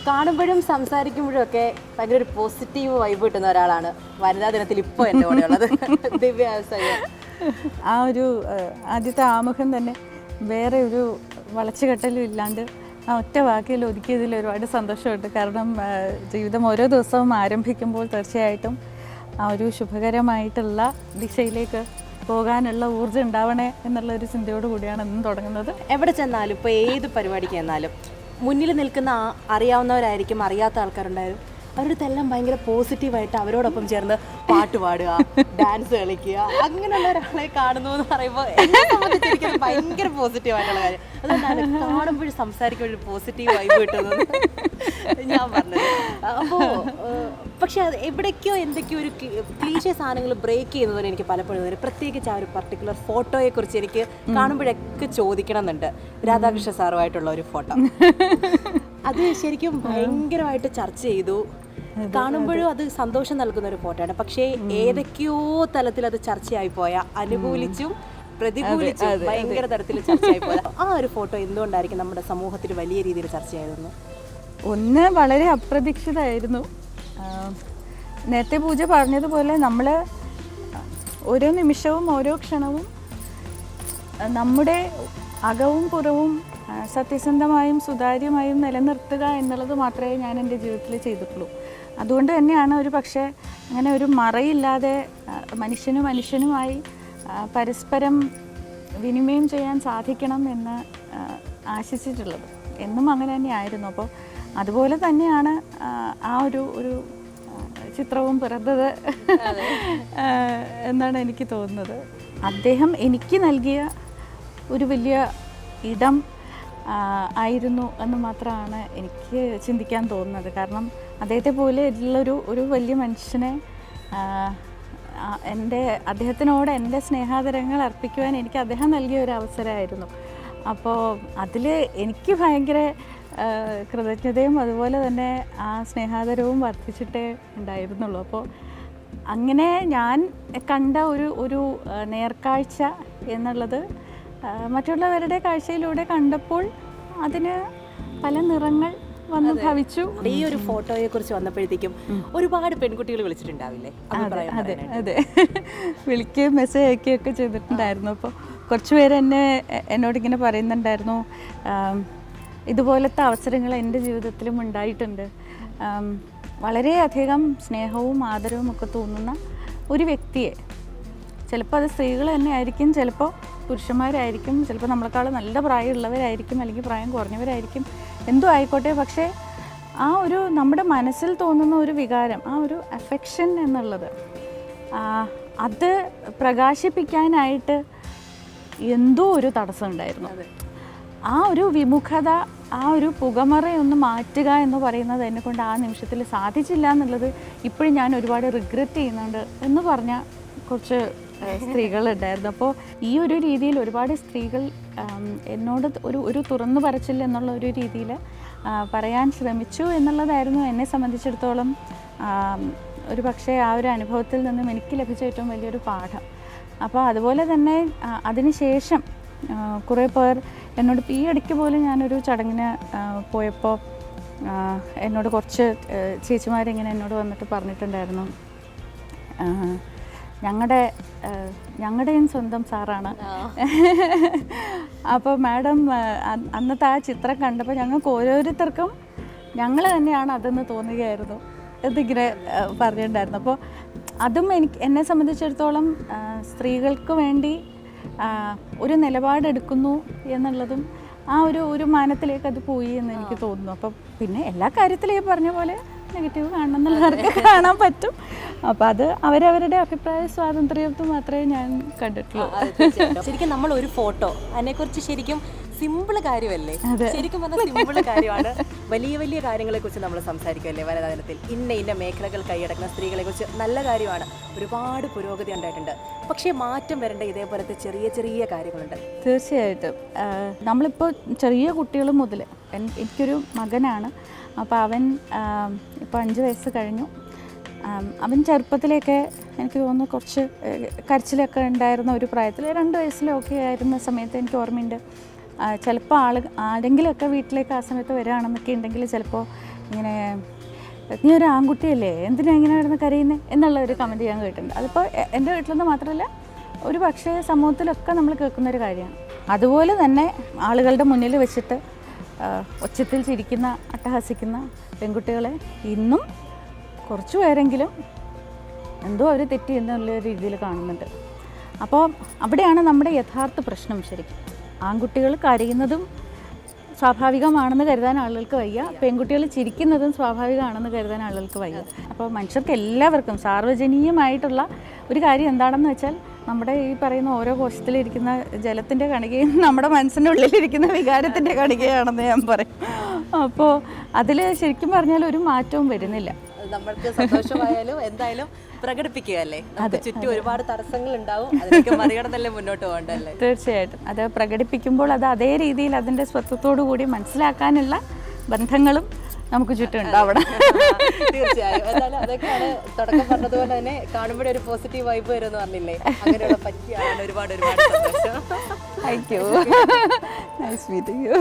കാണുമ്പോഴും സംസാരിക്കുമ്പോഴും ഒക്കെ ഭയങ്കര ഒരു പോസിറ്റീവ് വൈബ് കിട്ടുന്ന ഒരാളാണ് വനിതാ ദിനത്തിൽ ഇപ്പോൾ എൻ്റെ കൂടെ ഉള്ളത് ദിവ്യ സയ്യർ. ആ ഒരു ആദ്യത്തെ ആമുഖം തന്നെ വേറെ ഒരു വളച്ചുകെട്ടലും ഇല്ലാണ്ട് ആ ഒറ്റ വാക്കിൽ ഒതുക്കിയതിൽ ഒരുപാട് സന്തോഷമുണ്ട്. കാരണം ജീവിതം ഓരോ ദിവസവും ആരംഭിക്കുമ്പോൾ തീർച്ചയായിട്ടും ആ ഒരു ശുഭകരമായിട്ടുള്ള ദിശയിലേക്ക് പോകാനുള്ള ഊർജ്ജം ഉണ്ടാവണേ എന്നുള്ള ഒരു ചിന്തയോട് കൂടിയാണ് ഇന്ന് തുടങ്ങുന്നത്. എവിടെ ചെന്നാലും ഇപ്പോൾ ഏത് പരിപാടിക്ക് ചെന്നാലും മുന്നിൽ നിൽക്കുന്ന അറിയാവുന്നവരായിരിക്കും, അറിയാത്ത ആൾക്കാരുണ്ടായിരുന്നു, അവരുടെ അടുത്തെല്ലാം ഭയങ്കര പോസിറ്റീവായിട്ട് അവരോടൊപ്പം ചേർന്ന് പാട്ട് പാടുക, ഡാൻസ് കളിക്കുക, അങ്ങനെയുള്ള ഒരാളെ കാണുന്നു എന്ന് പറയുമ്പോൾ എന്നെ സംബന്ധിച്ചിരിക്കുന്നത് ഭയങ്കര പോസിറ്റീവായിട്ടുള്ള കാര്യം. അതുകൊണ്ടാണ് കാണുമ്പോഴും സംസാരിക്കുമ്പോഴും പോസിറ്റീവ് വൈബ് കിട്ടുന്നത് ഞാൻ പറഞ്ഞത്. അപ്പോൾ പക്ഷെ അത് എവിടേക്കോ എന്തൊക്കെയോ ഒരു ക്ലീശ സാധനങ്ങൾ ബ്രേക്ക് ചെയ്യുന്നതുപോലെ എനിക്ക് പലപ്പോഴും തോന്നി. പ്രത്യേകിച്ച് ആ ഒരു പർട്ടിക്കുലർ ഫോട്ടോയെക്കുറിച്ച് എനിക്ക് കാണുമ്പോഴൊക്കെ ചോദിക്കണം എന്നുണ്ട്. രാധാകൃഷ്ണ സാറുമായിട്ടുള്ള ഒരു ഫോട്ടോ അത് ശരിക്കും ഭയങ്കരമായിട്ട് ചർച്ച ചെയ്തു. കാണുമ്പോഴും അത് സന്തോഷം നൽകുന്ന ഒരു ഫോട്ടോ ആണ്. പക്ഷേ ഏതൊക്കെയോ തലത്തിൽ അത് ചർച്ചയായി പോയ, അനുകൂലിച്ചും പ്രതികൂലിച്ചും ഭയങ്കര തരത്തിൽ ചർച്ചയായി പോയ ആ ഒരു ഫോട്ടോ എന്തുകൊണ്ടായിരിക്കും നമ്മുടെ സമൂഹത്തിൽ വലിയ രീതിയിൽ ചർച്ചയായിരുന്നു? ഒന്ന് വളരെ അപ്രതീക്ഷിതമായിരുന്നു. നേരത്തെ പൂജ പറഞ്ഞതുപോലെ നമ്മൾ ഓരോ നിമിഷവും ഓരോ ക്ഷണവും നമ്മുടെ അകവും പുറവും സത്യസന്ധമായും സുതാര്യമായും നിലനിർത്തുക എന്നുള്ളത് മാത്രമേ ഞാൻ എൻ്റെ ജീവിതത്തിൽ ചെയ്തിട്ടുള്ളൂ. അതുകൊണ്ട് തന്നെയാണ് ഒരു പക്ഷേ അങ്ങനെ ഒരു മറയില്ലാതെ മനുഷ്യനുമായി പരസ്പരം വിനിമയം ചെയ്യാൻ സാധിക്കണം എന്ന് ആശിച്ചിട്ടുള്ളത്. എന്നും അങ്ങനെ തന്നെയായിരുന്നു. അപ്പോൾ അതുപോലെ തന്നെയാണ് ആ ഒരു ചിത്രവും പിറന്നത് എന്നാണ് എനിക്ക് തോന്നുന്നത്. അദ്ദേഹം എനിക്ക് നൽകിയ ഒരു വലിയ ഇടം ആയിരുന്നു എന്ന് മാത്രമാണ് എനിക്ക് ചിന്തിക്കാൻ തോന്നുന്നത്. കാരണം അദ്ദേഹത്തെ പോലെ ഉള്ളൊരു വലിയ മനുഷ്യനെ അദ്ദേഹത്തിനോട് എൻ്റെ സ്നേഹാദരങ്ങൾ അർപ്പിക്കുവാൻ എനിക്ക് അദ്ദേഹം നൽകിയ ഒരു അവസരമായിരുന്നു. അപ്പോൾ അതിൽ എനിക്ക് ഭയങ്കര കൃതജ്ഞതയും അതുപോലെ തന്നെ ആ സ്നേഹാദരവും വർദ്ധിച്ചിട്ടേ ഉണ്ടായിരുന്നുള്ളൂ. അപ്പോൾ അങ്ങനെ ഞാൻ കണ്ട ഒരു നേർക്കാഴ്ച എന്നുള്ളത് മറ്റുള്ളവരുടെ കാഴ്ചയിലൂടെ കണ്ടപ്പോൾ അതിന് പല നിറങ്ങൾ വന്ന് ഭവിച്ചു. ഈ ഒരു ഫോട്ടോയെ കുറിച്ച് വന്നപ്പോഴത്തേക്കും ഒരുപാട് പെൺകുട്ടികൾ വിളിച്ചിട്ടുണ്ടാവില്ലേ? അതെ അതെ, വിളിക്കുകയും മെസ്സേജ് അയക്കുകയൊക്കെ ചെയ്തിട്ടുണ്ടായിരുന്നു. അപ്പോൾ കുറച്ച് പേര് എന്നോടിങ്ങനെ പറയുന്നുണ്ടായിരുന്നു, ഇതുപോലത്തെ അവസരങ്ങൾ എൻ്റെ ജീവിതത്തിലും ഉണ്ടായിട്ടുണ്ട്. വളരെയധികം സ്നേഹവും ആദരവും ഒക്കെ തോന്നുന്ന ഒരു വ്യക്തിയെ, ചിലപ്പോൾ അത് സ്ത്രീകൾ തന്നെ ആയിരിക്കും, ചിലപ്പോൾ പുരുഷന്മാരായിരിക്കും, ചിലപ്പോൾ നമ്മളെക്കാൾ നല്ല പ്രായമുള്ളവരായിരിക്കും, അല്ലെങ്കിൽ പ്രായം കുറഞ്ഞവരായിരിക്കും, എന്തോ ആയിക്കോട്ടെ. പക്ഷേ ആ ഒരു നമ്മുടെ മനസ്സിൽ തോന്നുന്ന ഒരു വികാരം, ആ ഒരു അഫെക്ഷൻ എന്നുള്ളത്, അത് പ്രകാശിപ്പിക്കാനായിട്ട് എന്തോ ഒരു തടസ്സം ഉണ്ടായിരുന്നു. ആ ഒരു വിമുഖത, ആ ഒരു പുകമറയൊന്ന് മാറ്റുക എന്ന് പറയുന്നത് എന്നെക്കൊണ്ട് ആ നിമിഷത്തിൽ സാധിച്ചില്ല എന്നുള്ളത് ഇപ്പോഴും ഞാൻ ഒരുപാട് റിഗ്രറ്റ് ചെയ്യുന്നുണ്ട് എന്ന് പറഞ്ഞ കുറച്ച് സ്ത്രീകളുണ്ടായിരുന്നു. അപ്പോൾ ഈ ഒരു രീതിയിൽ ഒരുപാട് സ്ത്രീകൾ എന്നോട് ഒരു തുറന്നു പറച്ചില്ല എന്നുള്ള ഒരു രീതിയിൽ പറയാൻ ശ്രമിച്ചു എന്നുള്ളതായിരുന്നു എന്നെ സംബന്ധിച്ചിടത്തോളം ഒരു പക്ഷേ ആ ഒരു അനുഭവത്തിൽ നിന്നും എനിക്ക് ലഭിച്ച ഏറ്റവും വലിയൊരു പാഠം. അപ്പോൾ അതുപോലെ തന്നെ അതിനുശേഷം കുറേ പേർ എന്നോട് ഈ ഇടയ്ക്ക് പോലും ഞാനൊരു ചടങ്ങിന് പോയപ്പോൾ എന്നോട് കുറച്ച് ചേച്ചിമാരിങ്ങനെ എന്നോട് വന്നിട്ട് പറഞ്ഞിട്ടുണ്ടായിരുന്നു, ഞങ്ങളുടെയും സ്വന്തം സാറാണ്. അപ്പോൾ മാഡം അന്നത്തെ ആ ചിത്രം കണ്ടപ്പോൾ ഞങ്ങൾക്ക് ഓരോരുത്തർക്കും ഞങ്ങൾ തന്നെയാണ് അതെന്ന് തോന്നുകയായിരുന്നു എന്നിങ്ങനെ പറഞ്ഞിട്ടുണ്ടായിരുന്നു. അപ്പോൾ അതും എന്നെ സംബന്ധിച്ചിടത്തോളം സ്ത്രീകൾക്ക് വേണ്ടി ഒരു നിലപാടെടുക്കുന്നു എന്നുള്ളതും ആ ഒരു മാനത്തിലേക്ക് അത് പോയി എന്ന് എനിക്ക് തോന്നുന്നു. അപ്പം പിന്നെ എല്ലാ കാര്യത്തിലും ഈ പറഞ്ഞ പോലെ നെഗറ്റീവ് കാണണം എന്നുള്ളവർക്ക് കാണാൻ പറ്റും. അപ്പോൾ അത് അവരവരുടെ അഭിപ്രായ സ്വാതന്ത്ര്യത്തിൽ മാത്രമേ ഞാൻ കണ്ടിട്ടുള്ളൂ. ശരിക്കും നമ്മൾ ഒരു ഫോട്ടോ അതിനെക്കുറിച്ച് ശരിക്കും സിമ്പിൾ കാര്യമല്ലേ? ശരിക്കും പറഞ്ഞാൽ സിമ്പിൾ കാര്യമാണ്. വലിയ വലിയ കാര്യങ്ങളെ കുറിച്ച് നമ്മൾ സംസാരിക്കുമല്ലേ വനിതാ ദിനത്തിൽ. ഇന്ന മേഖലകൾ കൈയടക്കുന്ന സ്ത്രീകളെ കുറിച്ച് നല്ല കാര്യമാണ്. ഒരുപാട് പുരോഗതി ഉണ്ടായിട്ടുണ്ട്. പക്ഷേ മാറ്റം വരേണ്ട ഇതേപോലത്തെ ചെറിയ ചെറിയ കാര്യങ്ങളുണ്ട്. തീർച്ചയായിട്ടും നമ്മളിപ്പോൾ ചെറിയ കുട്ടികൾ മുതൽ, എനിക്കൊരു മകനാണ്. അപ്പോൾ അവൻ ഇപ്പോൾ 5 വയസ്സ് കഴിഞ്ഞു. അവൻ ചെറുപ്പത്തിലേക്ക് എനിക്ക് തോന്നുന്നു കുറച്ച് കരച്ചിലൊക്കെ ഉണ്ടായിരുന്ന ഒരു പ്രായത്തിൽ 2 വയസ്സിലൊക്കെ ആയിരുന്ന സമയത്ത് എനിക്ക് ഓർമ്മയുണ്ട്, ചിലപ്പോൾ ആരെങ്കിലുമൊക്കെ വീട്ടിലേക്ക് ആ സമയത്ത് വരികയാണെന്നൊക്കെ ഉണ്ടെങ്കിൽ ചിലപ്പോൾ ഇങ്ങനെ നീ ഒരു ആൺകുട്ടിയല്ലേ എന്തിനാ ഇങ്ങനെ കിടന്ന് കരയുന്നത് എന്നുള്ള ഒരു കമൻറ്റ് ഞാൻ കേട്ടിട്ടുണ്ട്. അതിപ്പോൾ എൻ്റെ വീട്ടിലൊന്നും മാത്രമല്ല ഒരു പക്ഷേ സമൂഹത്തിലൊക്കെ നമ്മൾ കേൾക്കുന്നൊരു കാര്യമാണ്. അതുപോലെ തന്നെ ആളുകളുടെ മുന്നിൽ വെച്ചിട്ട് ഒച്ചത്തിൽ ചിരിക്കുന്ന അട്ടഹസിക്കുന്ന പെൺകുട്ടികളെ ഇന്നും കുറച്ച് പേരെങ്കിലും എന്തോ അവർ തെറ്റി എന്നുള്ള രീതിയിൽ കാണുന്നുണ്ട്. അപ്പോൾ അവിടെയാണ് നമ്മുടെ യഥാർത്ഥ പ്രശ്നം. ശരിക്കും ആൺകുട്ടികൾ കരയുന്നതും സ്വാഭാവികമാണെന്ന് കരുതാൻ ആളുകൾക്ക് വയ്യ, പെൺകുട്ടികൾ ചിരിക്കുന്നതും സ്വാഭാവികമാണെന്ന് കരുതാൻ ആളുകൾക്ക് വയ്യ. അപ്പോൾ മനുഷ്യർക്ക് എല്ലാവർക്കും സാർവജനീയമായിട്ടുള്ള ഒരു കാര്യം എന്താണെന്ന് വെച്ചാൽ നമ്മുടെ ഈ പറയുന്ന ഓരോ കോശത്തിലിരിക്കുന്ന ജലത്തിൻ്റെ കണികയും നമ്മുടെ മനസ്സിൻ്റെ ഉള്ളിലിരിക്കുന്ന വികാരത്തിൻ്റെ കണികയാണെന്ന് ഞാൻ പറയും. അപ്പോൾ അതിൽ ശരിക്കും പറഞ്ഞാൽ ഒരു മാറ്റവും വരുന്നില്ല. നമ്മൾക്ക് സന്തോഷമായാലും എന്തായാലും പ്രകടിപ്പിക്കുക അല്ലേ. നമുക്ക് ചുറ്റും ഒരുപാട് തടസ്സങ്ങൾ ഉണ്ടാവും, അതിനൊക്കെ മറികടന്നല്ലേ മുന്നോട്ട് പോകണ്ടല്ലേ. തീർച്ചയായിട്ടും അത് പ്രകടിപ്പിക്കുമ്പോൾ അത് അതേ രീതിയിൽ അതിൻ്റെ സ്വത്വത്തോടു കൂടി മനസ്സിലാക്കാനുള്ള ബന്ധങ്ങളും നമുക്ക് ചുറ്റും ഉണ്ടാവണം. തീർച്ചയായും. എന്തായാലും അതൊക്കെയാണ് തുടക്കം പറഞ്ഞതുപോലെ തന്നെ കാണുമ്പോഴേ ഒരു പോസിറ്റീവ് വൈബ് വരുമെന്ന് പറഞ്ഞില്ലേ, അങ്ങനെയുള്ള പറ്റിയാണ് ഒരുപാട് സന്തോഷം. Thank you. Nice meeting you.